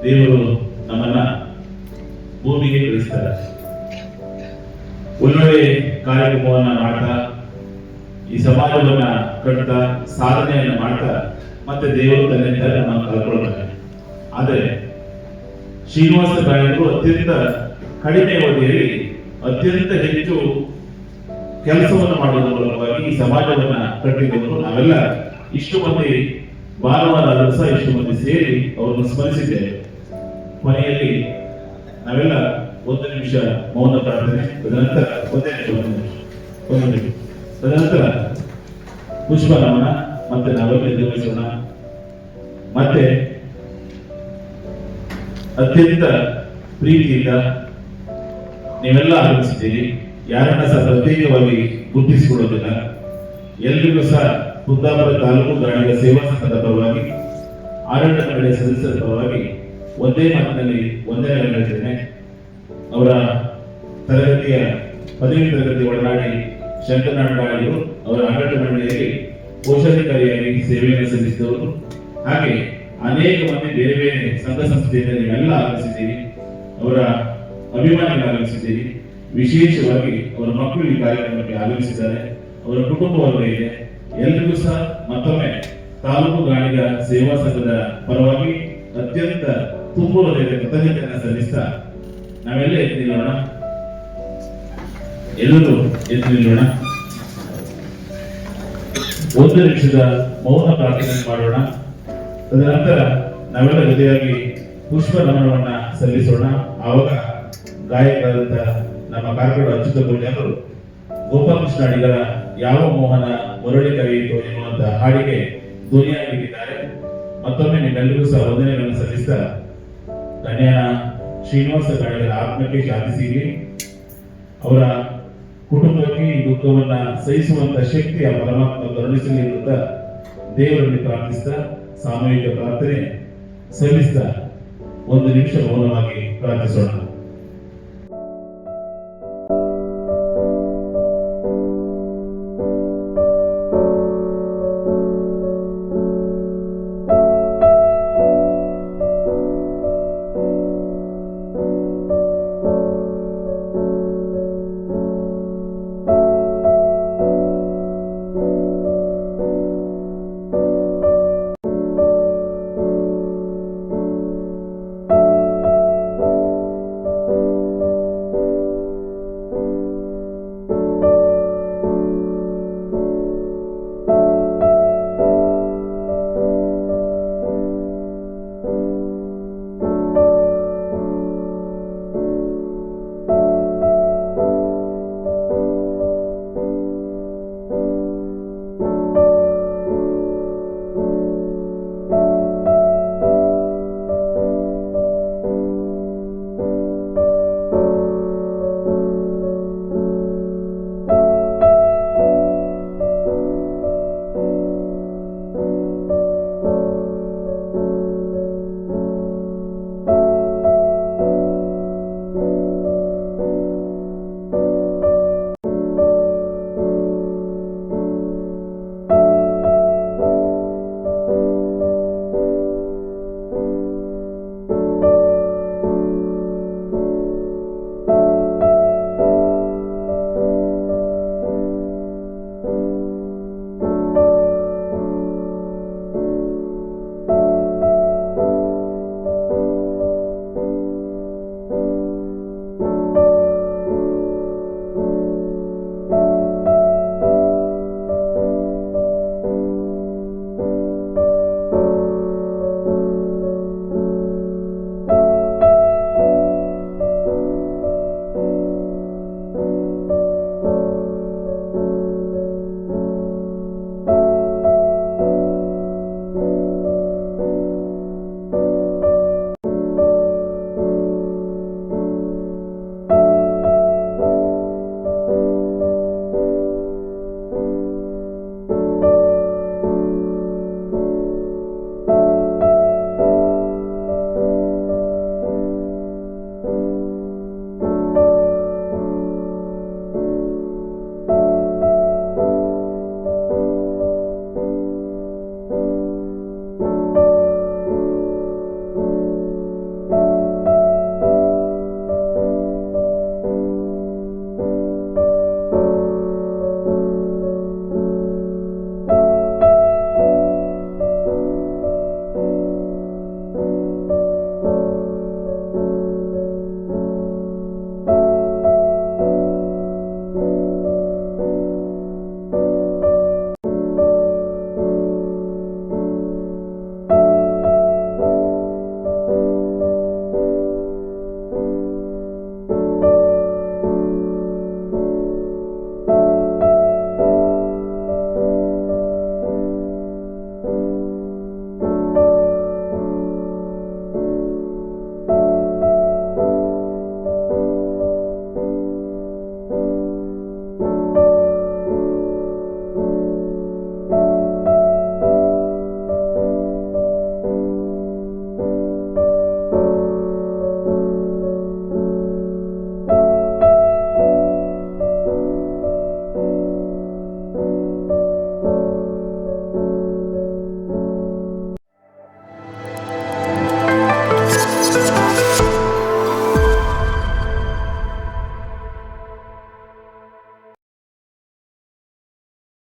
ದೇವರು ನಮ್ಮನ್ನ ಭೂಮಿಗೆ ಕಳಿಸ್ತಾರೆ. ಒಳ್ಳೊಳ್ಳೆ ಕಾರ್ಯಕ್ರಮವನ್ನ ಮಾಡ್ತಾ ಈ ಸಮಾಜವನ್ನ ಕಟ್ತಾ ಸಾಧನೆಯನ್ನ ಮಾಡ್ತಾ ಮತ್ತೆ ದೇವರು ತನ್ನಿಂದ ನಾವು ಕಳ್ಕೊಳ್ಬೇಕು. ಆದರೆ ಶ್ರೀನಿವಾಸ ಗಾಯಕರು ಅತ್ಯಂತ ಕಡಿಮೆ ಅವಧಿಯಲ್ಲಿ ಅತ್ಯಂತ ಹೆಚ್ಚು ಕೆಲಸವನ್ನು ಮಾಡುವುದರ ಮೂಲಕವಾಗಿ ಈ ಸಮಾಜವನ್ನ ಕಟ್ಟಿದವರು ನಾವೆಲ್ಲ ಇಷ್ಟು ಮಂದಿ ಭಾನುವಾರ ದಿವಸ ಇಷ್ಟು ಮಂದಿ ಸೇರಿ ಅವರನ್ನು ಸ್ಮರಿಸಿದ್ದೇವೆ. ಕೊನೆಯಲ್ಲಿ ನಾವೆಲ್ಲ 1 ನಿಮಿಷ ಮೌನ ಪ್ರಾರ್ಥನೆ, ತದನಂತರ ತದನಂತರ ಪುಷ್ಪ ನಮನ ಮತ್ತೆ ನಾವೆಲ್ಲ ನಿರ್ವಹಿಸೋಣ. ಮತ್ತೆ ಅತ್ಯಂತ ಪ್ರೀತಿಯಿಂದ ನೀವೆಲ್ಲ ಆಗಮಿಸಿದ್ದೀರಿ. ಯಾರನ್ನ ಸಹ ಪ್ರತ್ಯೇಕವಾಗಿ ಗುರುತಿಸಿಕೊಳ್ಳೋದಿಲ್ಲ. ಎಲ್ರಿಗೂ ಸಹ ಕುಂದಾಪುರ ತಾಲೂಕು ಗಾಣಿಗ ಸೇವಾ ಸಂಘದ ಪರವಾಗಿ, ಆಡಳಿತ ಮಂಡಳಿಯ ಸದಸ್ಯರ ಪರವಾಗಿ ಒಂದೇ ಮಾತಿನಲ್ಲಿ ವಂದನೆ ಹೇಳ್ತೇನೆ. ಅವರ ಪದವಿ ತರಗತಿ ಒಳನಾಡಿ ಶಂಕರನಾಡ್ ಗಾಣಿಗರು ಅವರ ಆಡಳಿತ ಮಂಡಳಿಯಲ್ಲಿ ಕೋಶಾಧಿಕಾರಿಯಾಗಿ ಸೇವೆಯನ್ನು ಸಲ್ಲಿಸಿದವರು. ಹಾಗೆ ಅನೇಕ ಮಂದಿ ಬೇರೆ ಬೇರೆ ಸಂಘ ಸಂಸ್ಥೆಯಿಂದ ನೀವೆಲ್ಲ ಆಗಮಿಸಿದ್ದೀರಿ. ಅವರ ಅಭಿಮಾನಿಗಳು ಆಗಮಿಸಿದ್ದೀರಿ. ವಿಶೇಷವಾಗಿ ಅವರ ಮಕ್ಕಳು ಈ ಕಾರ್ಯಕ್ರಮಕ್ಕೆ ಆಗಮಿಸಿದ್ದಾರೆ. ಅವರ ಕುಟುಂಬ ವರ್ಗ ಇದೆ. ಎಲ್ರಿಗೂ ಸಹ ಮತ್ತೊಮ್ಮೆ ತಾಲೂಕು ಗಾಣಿಗ ಸೇವಾ ಸಂಘದ ಪರವಾಗಿ ಅತ್ಯಂತ ತುಂಬ ಹೃದಯದ ಕೃತಜ್ಞತೆಯನ್ನು ಸಲ್ಲಿಸ್ತಾ ನಾವೆಲ್ಲ ಎದ್ದು ನಿಲ್ಲೋಣ. ಎಲ್ಲರೂ ಎದ್ದು ನಿಲ್ಲೋಣ. 1 ನಿಮಿಷದ ಮೌನ ಪ್ರಾರ್ಥನೆ ಮಾಡೋಣ. ತದನಂತರ ನಾವೆಲ್ಲ ಜೊತೆಯಾಗಿ ಪುಷ್ಪ ನಮನವನ್ನ ಸಲ್ಲಿಸೋಣ. ಆವಾಗ ಗಾಯಕರಾದಂತ ನಮ್ಮ ಕಾರ್ಕಳ ಅಚ್ಯುತ ಪೂಜಾರರು ಗೋಪಾಲಕೃಷ್ಣ ಅಡಿಗರ ಯಾವ ಮೋಹನ ಮುರಳಿ ಕರೆಯಿತು ಎನ್ನುವಂತ ಹಾಡಿಗೆ ಧ್ವನಿಯಾಗಿದ್ದಾರೆ. ಮತ್ತೊಮ್ಮೆ ನಿಮ್ಮೆಲ್ಲರಿಗೂ ಸಹ ವಂದನೆಗಳನ್ನು ಸಲ್ಲಿಸ್ತಾ ಗಣ್ಯನ ಶ್ರೀನಿವಾಸ ಗಾಣಿಗರ ಆತ್ಮಕ್ಕೆ ಶಾಂತಿ ಸಿಗಲಿ. ಅವರ ಕುಟುಂಬಕ್ಕೆ ಈ ದುಃಖವನ್ನ ಸಹಿಸುವಂತ ಶಕ್ತಿ ಆ ಪರಮಾತ್ಮ ಕರುಣಿಸಲಿ ಅಂತ ದೇವರಲ್ಲಿ ಪ್ರಾರ್ಥಿಸ್ತಾ ಸಾಮೂಹಿಕ ಪ್ರಾರ್ಥನೆ ಸಲ್ಲಿಸ್ತಾ 1 ನಿಮಿಷ ಮೌನವಾಗಿ ಪ್ರಾರ್ಥಿಸೋಣ.